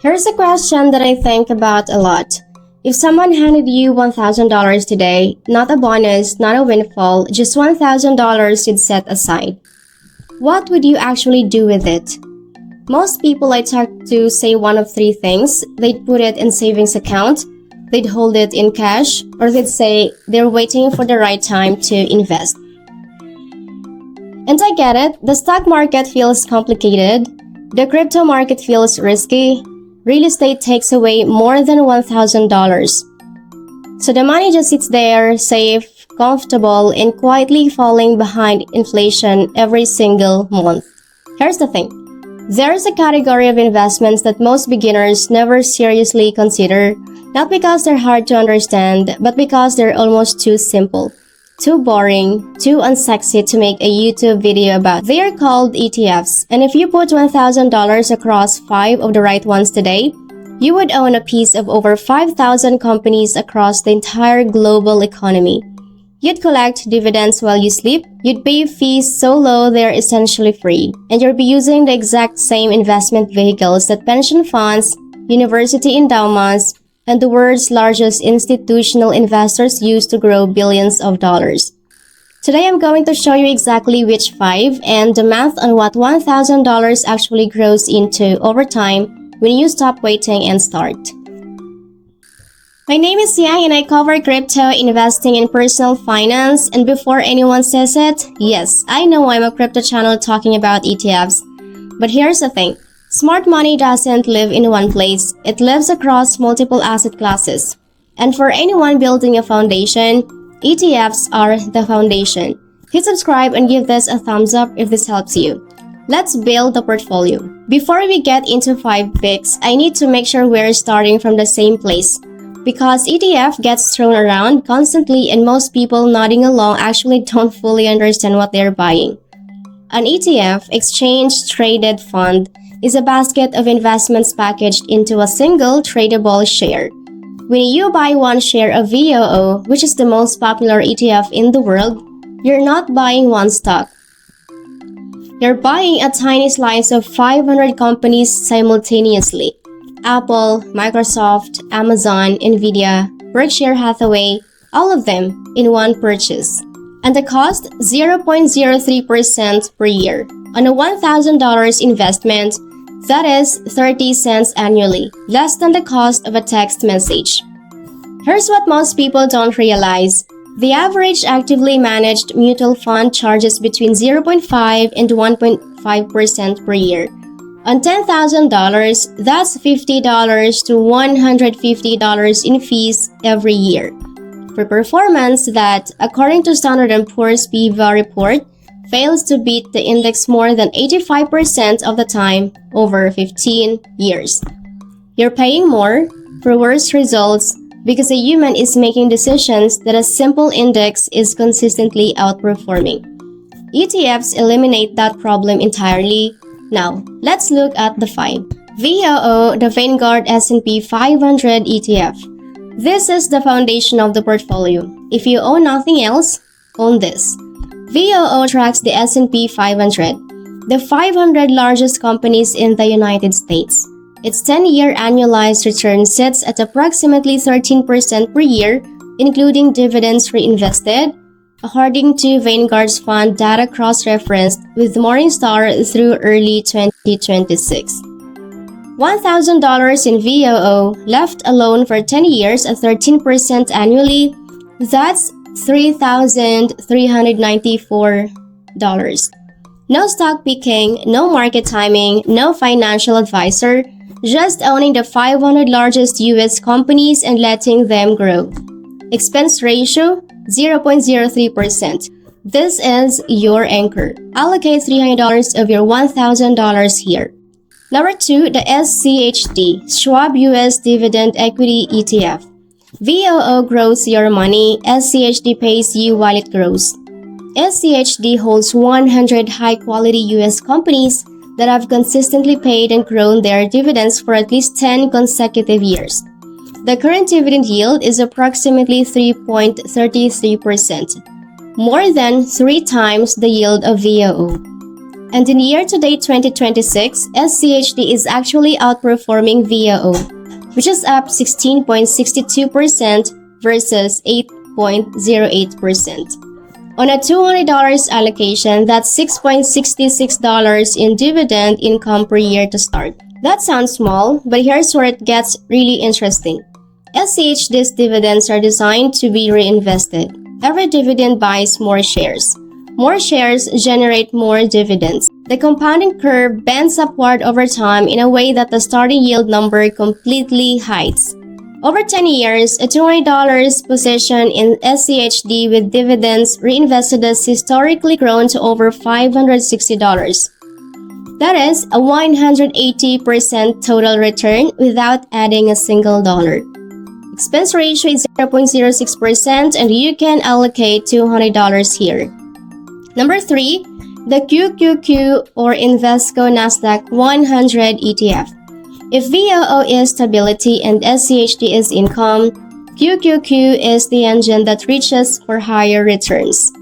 Here's a question that I think about a lot. If someone handed you $1,000 today, not a bonus, not a windfall, just $1,000 you'd set aside, what would you actually do with it? Most people I talk to say one of three things. They'd put it in savings account, they'd hold it in cash, or they'd say they're waiting for the right time to invest. And I get it, the stock market feels complicated, the crypto market feels risky, real estate takes away more than $1,000. So the money just sits there, safe, comfortable, and quietly falling behind inflation every single month. Here's the thing. There's a category of investments that most beginners never seriously consider, not because they're hard to understand, but because they're almost too simple, too boring, too unsexy to make a YouTube video about. They are called ETFs, and if you put $1,000 across 5 of the right ones today, you would own a piece of over 5,000 companies across the entire global economy. You'd collect dividends while you sleep, you'd pay fees so low they're essentially free, and you'll be using the exact same investment vehicles that pension funds, university endowments, and the world's largest institutional investors use to grow billions of dollars. Today I'm going to show you exactly which 5 and the math on what $1,000 actually grows into over time when you stop waiting and start. My name is Yang and I cover crypto, investing, and personal finance. And before anyone says it, yes, I know I'm a crypto channel talking about ETFs. But here's the thing. Smart money doesn't live in one place. It lives across multiple asset classes. And for anyone building a foundation, ETFs are the foundation. Hit subscribe and give this a thumbs up if this helps you. Let's build the portfolio. Before we get into 5 picks, I need to make sure we're starting from the same place. Because ETF gets thrown around constantly and most people nodding along actually don't fully understand what they're buying. An ETF, exchange-traded fund, is a basket of investments packaged into a single tradable share. When you buy one share of VOO, which is the most popular ETF in the world, you're not buying one stock. You're buying a tiny slice of 500 companies simultaneously. Apple, Microsoft, Amazon, Nvidia, Berkshire Hathaway, all of them in one purchase. And the cost, 0.03% per year. On a $1,000 investment, that is 30 cents annually, less than the cost of a text message. Here's what most people don't realize. The average actively managed mutual fund charges between 0.5 and 1.5% per year. On $10,000, that's $50 to $150 in fees every year. For performance that, according to Standard & Poor's PVA report, fails to beat the index more than 85% of the time over 15 years. You're paying more for worse results because a human is making decisions that a simple index is consistently outperforming. ETFs eliminate that problem entirely. Now, let's look at the 5. VOO, the Vanguard S&P 500 ETF. This is the foundation of the portfolio. If you own nothing else, own this. VOO tracks the S&P 500, the 500 largest companies in the United States. Its 10-year annualized return sits at approximately 13% per year, including dividends reinvested, according to Vanguard's fund data cross-referenced with Morningstar through early 2026. $1,000 in VOO, left alone for 10 years at 13% annually, that's $3,394. No stock picking, no market timing, no financial advisor, just owning the 500 largest US companies and letting them grow. Expense ratio, 0.03%. This is your anchor. Allocate $300 of your $1,000 here. Number 2, the SCHD, Schwab US Dividend Equity ETF. VOO grows your money, SCHD pays you while it grows. SCHD holds 100 high-quality US companies that have consistently paid and grown their dividends for at least 10 consecutive years. The current dividend yield is approximately 3.33%, more than 3 times the yield of VOO. And in year-to-date 2026, SCHD is actually outperforming VOO, which is up 16.62% versus 8.08%. On a $200 allocation, that's $6.66 in dividend income per year to start. That sounds small, but here's where it gets really interesting. SCHD's dividends are designed to be reinvested. Every dividend buys more shares. More shares generate more dividends. The compounding curve bends upward over time in a way that the starting yield number completely hides. Over 10 years, a $200 position in SCHD with dividends reinvested has historically grown to over $560. That is a 180% total return without adding a single dollar. Expense ratio is 0.06% and you can allocate $200 here. Number 3, the QQQ or Invesco Nasdaq 100 ETF. If VOO is stability and SCHD is income, QQQ is the engine that reaches for higher returns.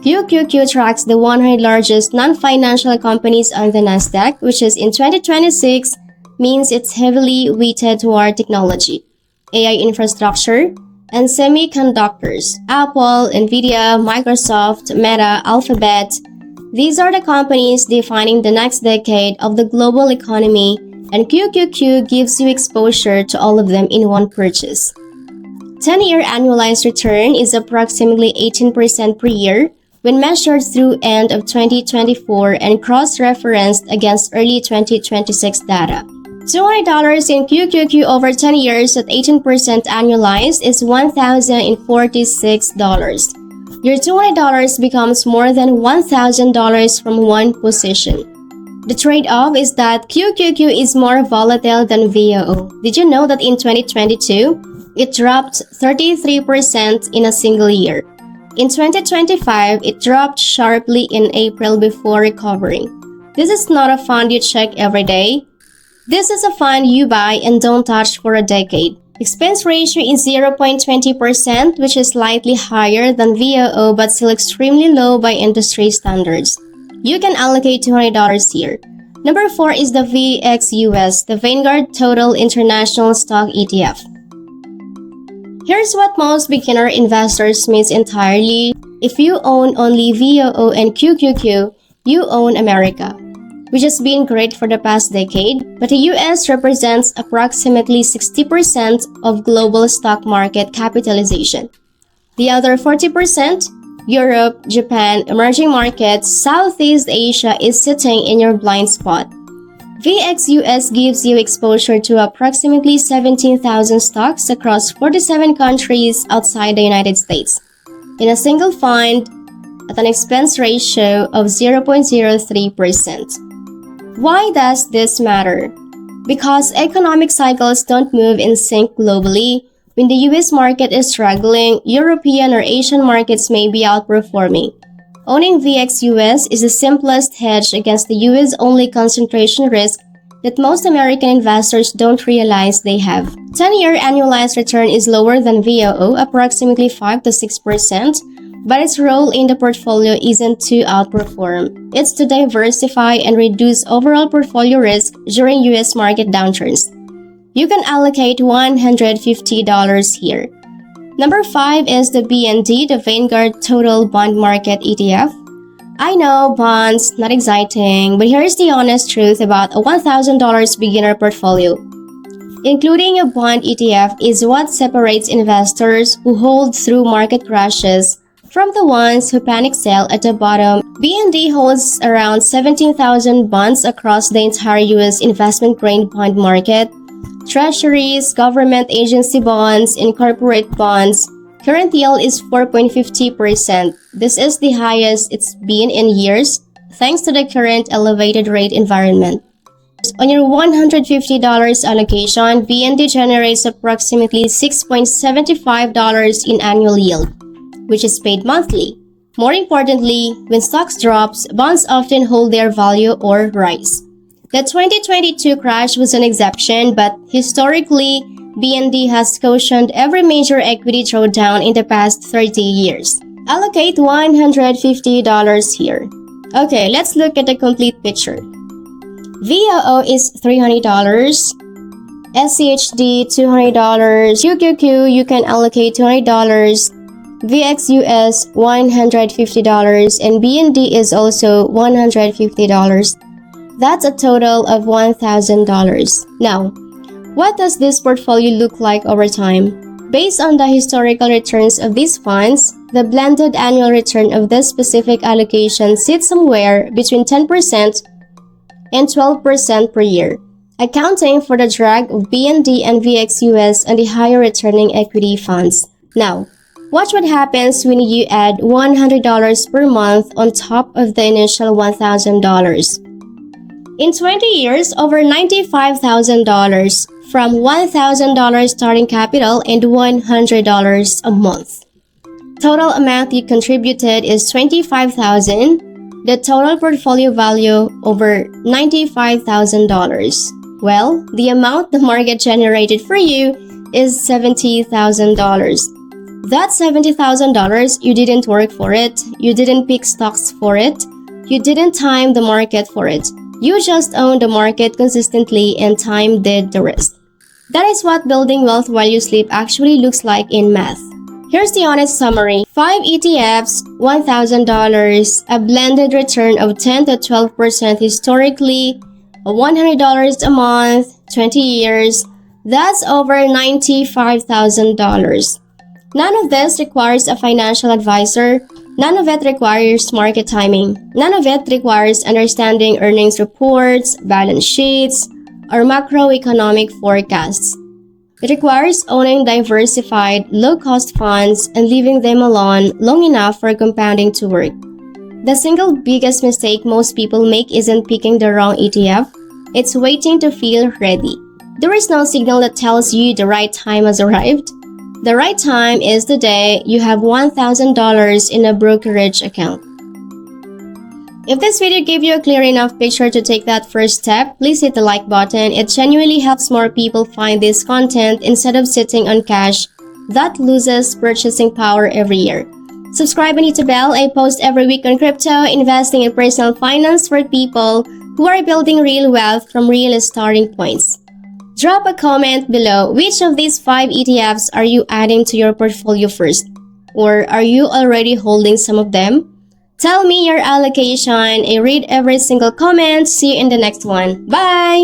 QQQ tracks the 100 largest non-financial companies on the Nasdaq, which is in 2026 means it's heavily weighted toward technology, AI infrastructure, and semiconductors. Apple, Nvidia, Microsoft, Meta, Alphabet. These are the companies defining the next decade of the global economy, and QQQ gives you exposure to all of them in one purchase. 10-year annualized return is approximately 18% per year when measured through end of 2024 and cross-referenced against early 2026 data. $200 in QQQ over 10 years at 18% annualized is $1,046. Your $200 becomes more than $1,000 from one position. The trade-off is that QQQ is more volatile than VOO. Did you know that in 2022, it dropped 33% in a single year? In 2025, it dropped sharply in April before recovering. This is not a fund you check every day. This is a fund you buy and don't touch for a decade. Expense ratio is 0.20%, which is slightly higher than VOO but still extremely low by industry standards. You can allocate $200 here. Number 4 is the VXUS, the Vanguard Total International Stock ETF. Here's what most beginner investors miss entirely. If you own only VOO and QQQ, you own America, which has been great for the past decade, but the US represents approximately 60% of global stock market capitalization. The other 40%, Europe, Japan, emerging markets, Southeast Asia is sitting in your blind spot. VXUS gives you exposure to approximately 17,000 stocks across 47 countries outside the United States in a single fund at an expense ratio of 0.03%. Why does this matter? Because economic cycles don't move in sync globally. When the US market is struggling, European or Asian markets may be outperforming. Owning VXUS is the simplest hedge against the US-only concentration risk that most American investors don't realize they have. 10-year annualized return is lower than VOO, approximately 5 to 6%, but its role in the portfolio isn't to outperform. It's to diversify and reduce overall portfolio risk during US market downturns. You can allocate $150 here. Number 5 is the BND, the Vanguard Total Bond Market ETF. I know, bonds, not exciting, but here's the honest truth about a $1,000 beginner portfolio. Including a bond ETF is what separates investors who hold through market crashes from the ones who panic sell at the bottom. BND holds around 17,000 bonds across the entire US investment-grade bond market. Treasuries, government agency bonds, and corporate bonds. Current yield is 4.50%. This is the highest it's been in years, thanks to the current elevated rate environment. On your $150 allocation, BND generates approximately $6.75 in annual yield, which is paid monthly. More importantly, when stocks drops, bonds often hold their value or rise. The 2022 crash was an exception, but historically, BND has cushioned every major equity drawdown in the past 30 years. Allocate $150 here. Okay, let's look at the complete picture. VOO is $300, SCHD $200, QQQ you can allocate $200, VXUS $150, and BND is also $150. That's a total of $1,000. Now, what does this portfolio look like over time? Based on the historical returns of these funds, the blended annual return of this specific allocation sits somewhere between 10% and 12% per year, accounting for the drag of BND and VXUS and the higher returning equity funds. Now, watch what happens when you add $100 per month on top of the initial $1,000. In 20 years, over $95,000 from $1,000 starting capital and $100 a month. Total amount you contributed is $25,000. The total portfolio value over $95,000. Well, the amount the market generated for you is $70,000. That $70,000, you didn't work for it, you didn't pick stocks for it, you didn't time the market for it. You just owned the market consistently and time did the rest. That is what building wealth while you sleep actually looks like in math. Here's the honest summary. 5 ETFs, $1,000, a blended return of 10 to 12% historically, $100 a month, 20 years, that's over $95,000. None of this requires a financial advisor. None of it requires market timing. None of it requires understanding earnings reports, balance sheets, or macroeconomic forecasts. It requires owning diversified, low-cost funds and leaving them alone long enough for compounding to work. The single biggest mistake most people make isn't picking the wrong ETF. It's waiting to feel ready. There is no signal that tells you the right time has arrived. The right time is the day you have $1,000 in a brokerage account. If this video gave you a clear enough picture to take that first step, please hit the like button. It genuinely helps more people find this content instead of sitting on cash that loses purchasing power every year. Subscribe and hit the bell. I post every week on crypto, investing, and personal finance for people who are building real wealth from real starting points. Drop a comment below. Which of these 5 ETFs are you adding to your portfolio first? Or are you already holding some of them? Tell me your allocation. I read every single comment. See you in the next one. Bye!